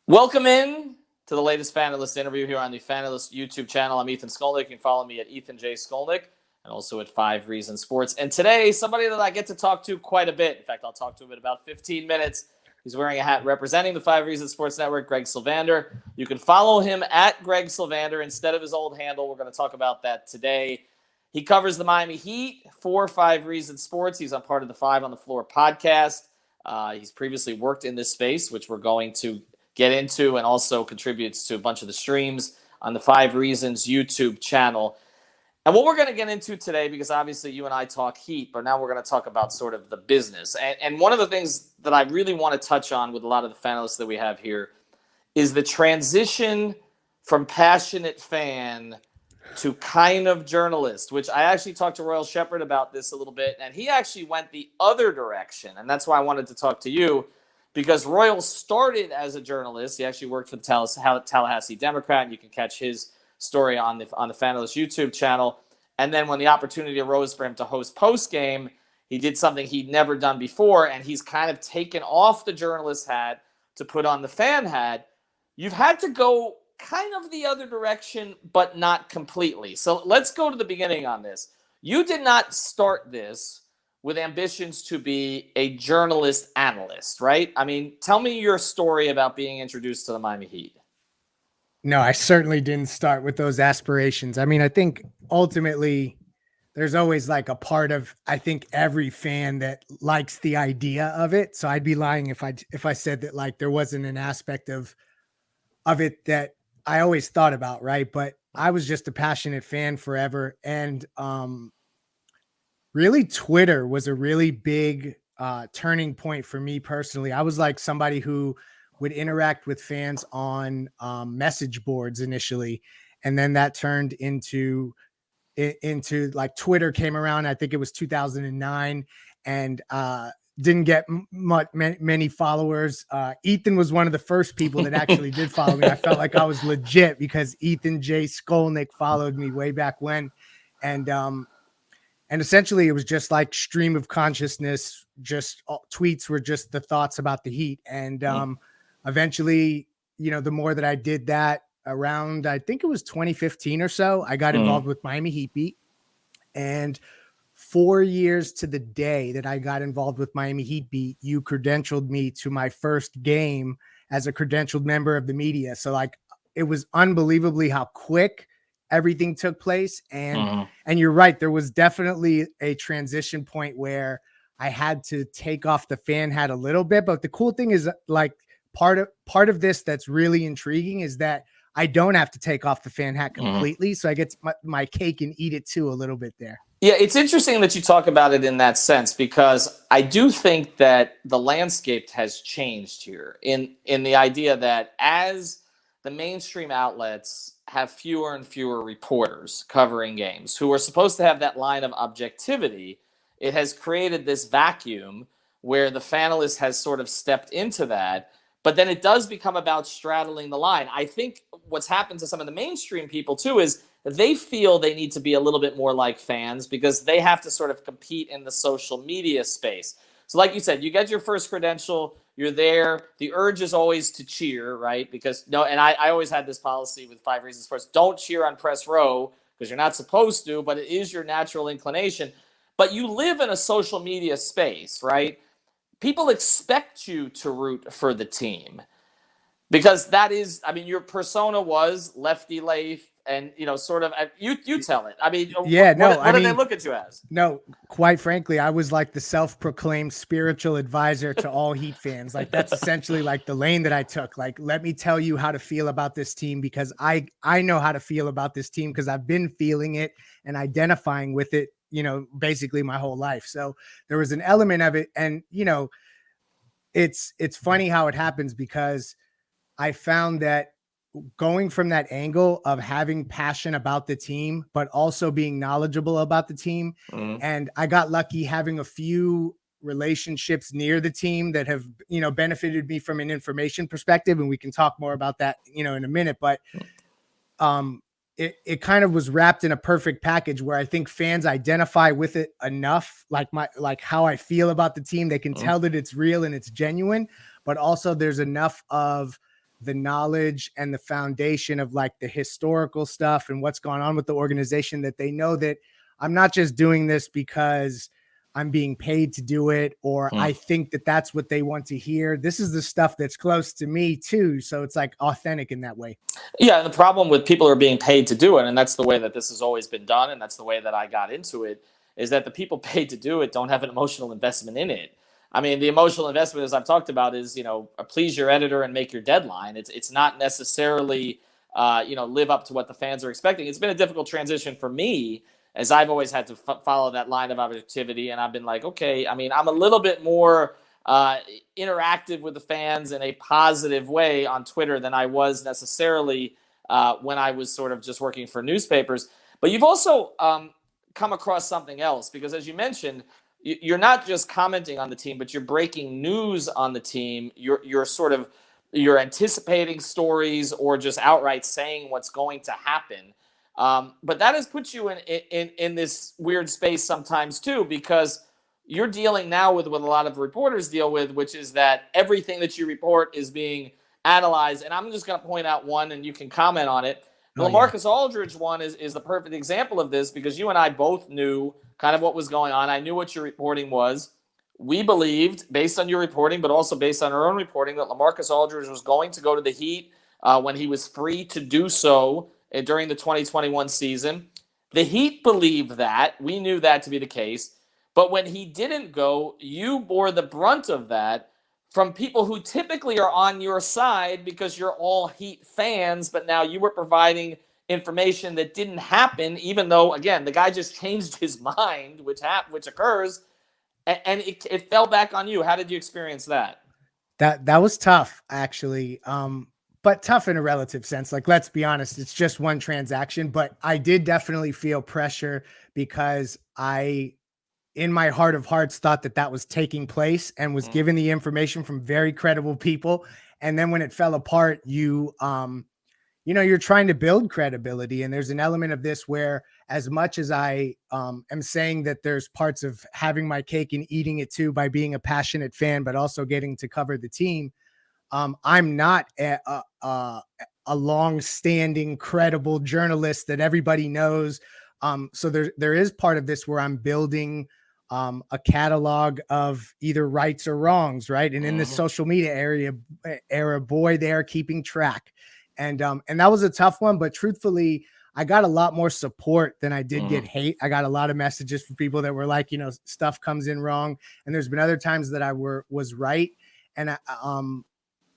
Welcome in to the latest Fanalyst Interview here on the Fanalyst YouTube channel. I'm Ethan Skolnick. You can follow me at Ethan J. Skolnick and also at 5 Reasons Sports. And today, somebody that I get to talk to quite a bit. In fact, I'll talk to him in about 15 minutes. He's wearing a hat representing the 5 Reasons Sports Network, Greg Sylvander. You can follow him at Greg Sylvander instead of his old handle. We're going to talk about that today. He covers the Miami Heat for 5 Reasons Sports. He's on part of the 5 on the Floor podcast. He's previously worked in this space, which we're going to get into, and also contributes to a bunch of the streams on the 5 Reasons YouTube channel. And what we're going to get into today, because obviously you and I talk Heat, but now we're going to talk about sort of the business. And one of the things that I really want to touch on with a lot of the fanalists that we have here is the transition from passionate fan to kind of journalist, which I actually talked to Royal Shepherd about this a little bit, and he actually went the other direction. And that's why I wanted to talk to you, because Royal started as a journalist. He actually worked for the Tallahassee Democrat, and you can catch his story on the Fanalyst YouTube channel. And then when the opportunity arose for him to host postgame, he did something he'd never done before, and he's kind of taken off the journalist hat to put on the fan hat. You've had to go kind of the other direction, but not completely. So let's go to the beginning on this. You did not start this with ambitions to be a journalist analyst, right? I mean, tell me your story about being introduced to the Miami Heat. No, I certainly didn't start with those aspirations. I mean, I think ultimately there's always like a part of, I think, every fan that likes the idea of it. So I'd be lying if I said that like there wasn't an aspect of it that I always thought about, right? But I was just a passionate fan forever. And really, Twitter was a really big turning point for me personally. I was like somebody who would interact with fans on message boards initially, and then that turned into like Twitter came around. I think it was 2009, and didn't get many followers. Ethan was one of the first people that actually did follow me. I felt like I was legit because Ethan J. Skolnick followed me way back when, and essentially it was just like stream of consciousness. Just tweets were just the thoughts about the Heat. And eventually, the more that I did that around, I think it was 2015 or so, I got involved with Miami Heat Beat. And 4 years to the day that I got involved with Miami Heat Beat, you credentialed me to my first game as a credentialed member of the media. So like, it was unbelievably how quick everything took place. And you're right. There was definitely a transition point where I had to take off the fan hat a little bit. But the cool thing is like part of this that's really intriguing is that I don't have to take off the fan hat completely. So I get my cake and eat it too a little bit there. Yeah, it's interesting that you talk about it in that sense, because I do think that the landscape has changed here in the idea that as the mainstream outlets have fewer and fewer reporters covering games who are supposed to have that line of objectivity, it has created this vacuum where the fanalist has sort of stepped into that. But then it does become about straddling the line. I think what's happened to some of the mainstream people too is they feel they need to be a little bit more like fans because they have to sort of compete in the social media space. So like you said, you get your first credential, you're there. The urge is always to cheer, right? Because I always had this policy with 5 Reasons Sports: don't cheer on press row because you're not supposed to, but it is your natural inclination. But you live in a social media space, right? People expect you to root for the team because that is, I mean, your persona was Lefty Leif, and sort of you tell it. I mean, yeah, what do they look at you as? No, quite frankly, I was like the self-proclaimed spiritual advisor to all Heat fans. Like that's essentially like the lane that I took. Like, let me tell you how to feel about this team because I know how to feel about this team because I've been feeling it and identifying with it, basically my whole life. So there was an element of it, and it's funny how it happens because I found that going from that angle of having passion about the team, but also being knowledgeable about the team. And I got lucky having a few relationships near the team that have, benefited me from an information perspective. And we can talk more about that, in a minute, but it kind of was wrapped in a perfect package where I think fans identify with it enough, like how I feel about the team. They can tell that it's real and it's genuine, but also there's enough of the knowledge and the foundation of like the historical stuff and what's going on with the organization, that they know that I'm not just doing this because I'm being paid to do it, or I think that that's what they want to hear. This is the stuff that's close to me too. So it's like authentic in that way. Yeah, and the problem with people who are being paid to do it, and that's the way that this has always been done, and that's the way that I got into it, is that the people paid to do it don't have an emotional investment in it. I mean, the emotional investment, as I've talked about, is, please your editor and make your deadline. It's not necessarily live up to what the fans are expecting. It's been a difficult transition for me, as I've always had to follow that line of objectivity, and I've been like, okay, I mean, I'm a little bit more interactive with the fans in a positive way on Twitter than I was necessarily when I was sort of just working for newspapers. But you've also come across something else, because as you mentioned, you're not just commenting on the team, but you're breaking news on the team. You're anticipating stories or just outright saying what's going to happen. But that has put you in this weird space sometimes too, because you're dealing now with what a lot of reporters deal with, which is that everything that you report is being analyzed. And I'm just going to point out one, and you can comment on it. The LaMarcus Aldridge one is the perfect example of this, because you and I both knew kind of what was going on. I knew what your reporting was. We believed, based on your reporting, but also based on our own reporting, that LaMarcus Aldridge was going to go to the Heat when he was free to do so during the 2021 season. The Heat believed that. We knew that to be the case. But when he didn't go, you bore the brunt of that from people who typically are on your side because you're all Heat fans, but now you were providing information that didn't happen, even though, again, the guy just changed his mind, which occurs, and it fell back on you. How did you experience that? That was tough, actually. But tough in a relative sense. Like, let's be honest, it's just one transaction, but I did definitely feel pressure because in my heart of hearts, thought that was taking place and was given the information from very credible people. And then when it fell apart, you're trying to build credibility. And there's an element of this where, as much as I am saying that there's parts of having my cake and eating it too by being a passionate fan, but also getting to cover the team, I'm not a long-standing credible journalist that everybody knows. So there is part of this where I'm building a catalog of either rights or wrongs, right? And in the social media era, boy, they are keeping track. And that was a tough one, but truthfully, I got a lot more support than I did get hate. I got a lot of messages from people that were like, stuff comes in wrong. And there's been other times that I was right. And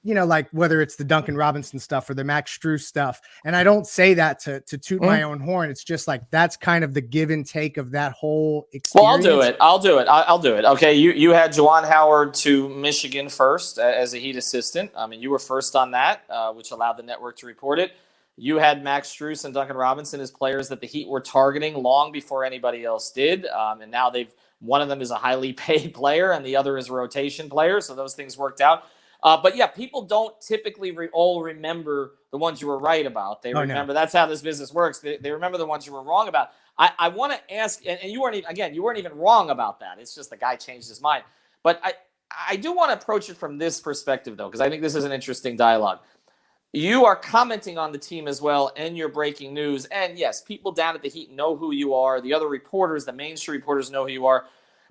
like whether it's the Duncan Robinson stuff or the Max Strus stuff. And I don't say that to toot my own horn. It's just like, that's kind of the give and take of that whole experience. Well, I'll do it. Okay. You had Juwan Howard to Michigan first as a Heat assistant. I mean, you were first on that, which allowed the network to report it. You had Max Strus and Duncan Robinson as players that the Heat were targeting long before anybody else did. And now one of them is a highly paid player and the other is a rotation player. So those things worked out. But yeah, people don't typically all remember the ones you were right about. They remember that's how this business works. They remember the ones you were wrong about. I want to ask, and you weren't even wrong about that. It's just the guy changed his mind. But I do want to approach it from this perspective, though, because I think this is an interesting dialogue. You are commenting on the team as well, and you're breaking news. And yes, people down at the Heat know who you are. The other reporters, the mainstream reporters, know who you are.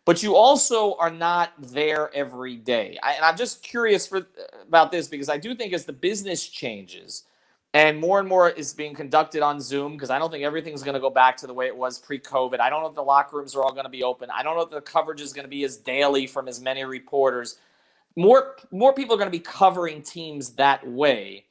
But you also are not there every day. And I'm just curious about this, because I do think as the business changes and more is being conducted on Zoom, because I don't think everything's going to go back to the way it was pre-COVID. I don't know if the locker rooms are all going to be open. I don't know if the coverage is going to be as daily from as many reporters. More people are going to be covering teams that way.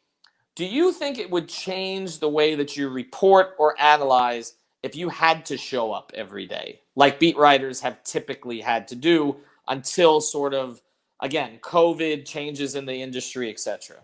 Do you think it would change the way that you report or analyze if you had to show up every day, like beat writers have typically had to do until sort of, again, COVID changes in the industry, etc.?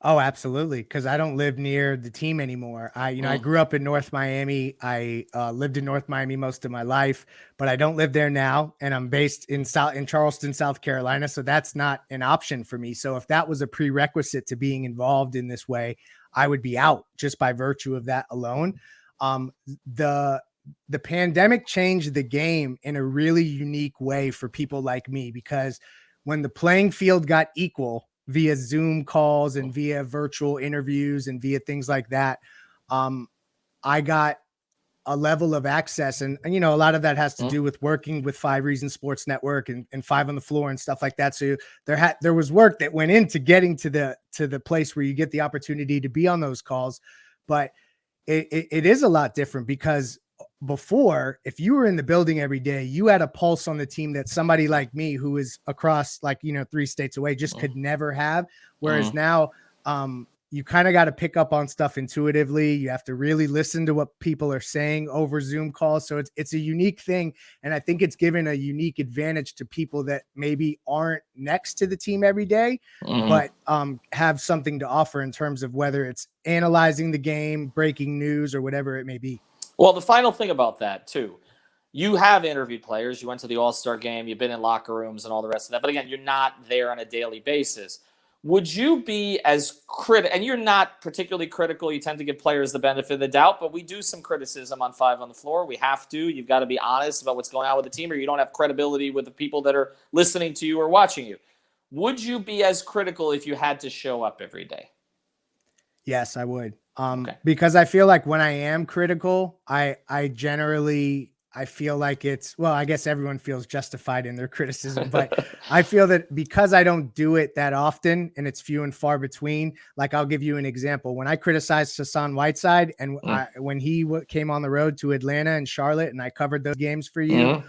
Oh, absolutely. Because I don't live near the team anymore. I grew up in North Miami. I lived in North Miami most of my life, but I don't live there now. And I'm based in Charleston, South Carolina. So that's not an option for me. So if that was a prerequisite to being involved in this way, I would be out just by virtue of that alone. The pandemic changed the game in a really unique way for people like me, because when the playing field got equal via Zoom calls and via virtual interviews and via things like that, I got a level of access. And, you know, a lot of that has to do with working with 5 Reasons Sports Network and 5 on the Floor and stuff like that. So there was work that went into getting to the place where you get the opportunity to be on those calls. But it is a lot different, because before, if you were in the building every day, you had a pulse on the team that somebody like me, who is across, like, you know, 3 states away, just could never have. Whereas now, you kind of got to pick up on stuff intuitively. You have to really listen to what people are saying over Zoom calls. So it's a unique thing. And I think it's given a unique advantage to people that maybe aren't next to the team every day, but have something to offer in terms of whether it's analyzing the game, breaking news, or whatever it may be. Well, the final thing about that too, you have interviewed players. You went to the All-Star game. You've been in locker rooms and all the rest of that. But again, you're not there on a daily basis. Would you be as critical, and you're not particularly critical, you tend to give players the benefit of the doubt, but we do some criticism on 5 on the Floor. We have to. You've got to be honest about what's going on with the team, or you don't have credibility with the people that are listening to you or watching you. Would you be as critical if you had to show up every day? Yes, I would. Because I feel like when I am critical, I generally, I feel like it's, well, I guess everyone feels justified in their criticism, but I feel that because I don't do it that often and it's few and far between, like I'll give you an example. When I criticized Hassan Whiteside and when he came on the road to Atlanta and Charlotte and I covered those games for you,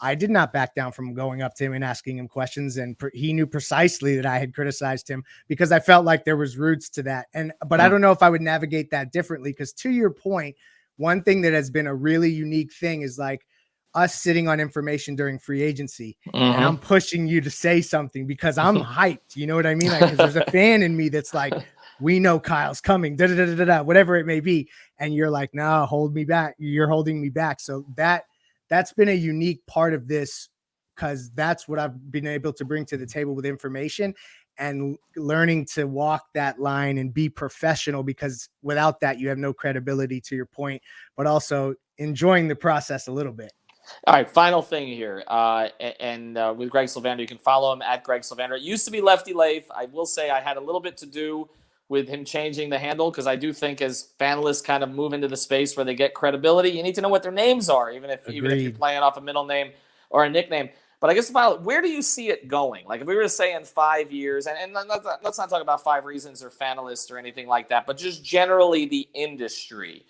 I did not back down from going up to him and asking him questions. And he knew precisely that I had criticized him because I felt like there was roots to that. But I don't know if I would navigate that differently, because to your point, one thing that has been a really unique thing is like us sitting on information during free agency, and I'm pushing you to say something because I'm hyped. You know what I mean? Like, 'cause there's a fan in me that's like, we know Kyle's coming, whatever it may be. And you're like, no, hold me back. You're holding me back. So that's been a unique part of this, because that's what I've been able to bring to the table with information and learning to walk that line and be professional, because without that, you have no credibility, to your point, but also enjoying the process a little bit. All right, final thing here. With Greg Sylvander, you can follow him at Greg Sylvander. It used to be Lefty Leif. I will say I had a little bit to do with him changing the handle, because I do think as Fanalysts kind of move into the space where they get credibility, you need to know what their names are, even if you're playing off a middle name or a nickname. But I guess, where do you see it going? Like, if we were to say in 5 years, and let's not talk about 5 Reasons or Fanalysts or anything like that, but just generally the industry,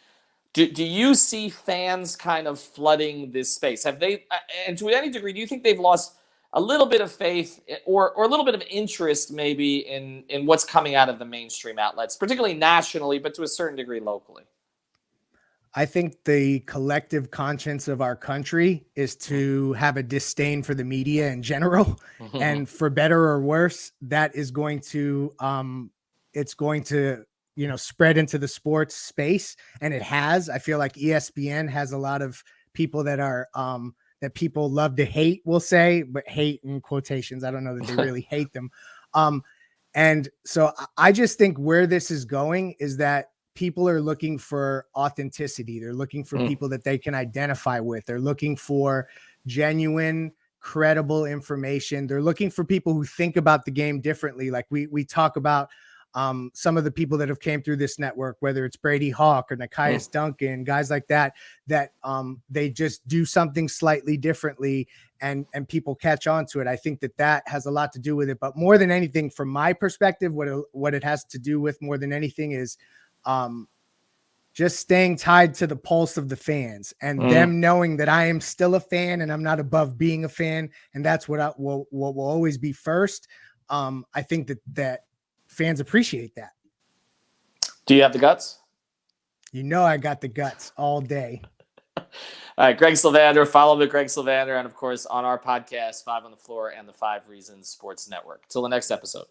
do you see fans kind of flooding this space? Have they, and to any degree, do you think they've lost a little bit of faith or a little bit of interest maybe in what's coming out of the mainstream outlets, particularly nationally, but to a certain degree locally? I think the collective conscience of our country is to have a disdain for the media in general, and for better or worse, that is going to, it's going to, spread into the sports space. And it has. I feel like ESPN has a lot of people that are, that people love to hate, we'll say, but hate in quotations. I don't know that they really hate them. And so I just think where this is going is that people are looking for authenticity. They're looking for people that they can identify with. They're looking for genuine, credible information. They're looking for people who think about the game differently. Like we talk about some of the people that have came through this network, whether it's Brady Hawk or Nikias Duncan, guys like that they just do something slightly differently, and people catch on to it. I think that has a lot to do with it. But more than anything, from my perspective, what it has to do with more than anything is just staying tied to the pulse of the fans and them knowing that I am still a fan and I'm not above being a fan. And that's what will always be first. I think that fans appreciate that. Do you have the guts? I got the guts all day. All right, Greg Sylvander, follow me, Greg Sylvander, and of course on our podcast, 5 on the Floor and the 5 Reasons Sports Network. Till the next episode.